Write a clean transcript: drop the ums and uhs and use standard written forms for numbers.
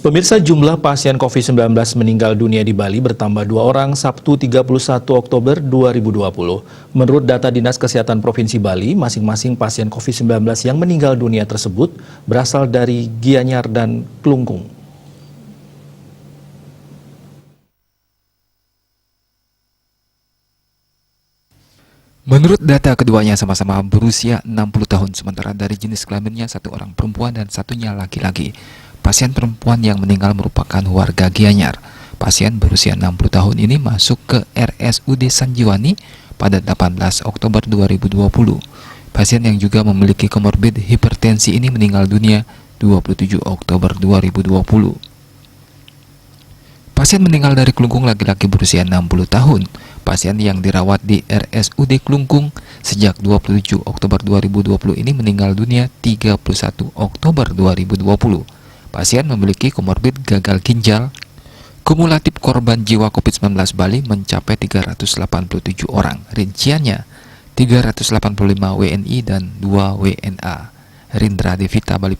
Pemirsa, jumlah pasien COVID-19 meninggal dunia di Bali bertambah 2 orang Sabtu 31 Oktober 2020. Menurut data Dinas Kesehatan Provinsi Bali, masing-masing pasien COVID-19 yang meninggal dunia tersebut berasal dari Gianyar dan Klungkung. Menurut data, keduanya sama-sama berusia 60 tahun, sementara dari jenis kelaminnya satu orang perempuan dan satunya laki-laki. Pasien perempuan yang meninggal merupakan warga Gianyar. Pasien berusia 60 tahun ini masuk ke RSUD Sanjiwani pada 18 Oktober 2020. Pasien yang juga memiliki komorbid hipertensi ini meninggal dunia 27 Oktober 2020. Pasien meninggal dari Klungkung laki-laki berusia 60 tahun. Pasien yang dirawat di RSUD Klungkung sejak 27 Oktober 2020 ini meninggal dunia 31 Oktober 2020. Pasien memiliki komorbid gagal ginjal. Kumulatif korban jiwa COVID-19 Bali mencapai 387 orang. Rinciannya 385 WNI dan 2 WNA. Rindra Devita, Bali.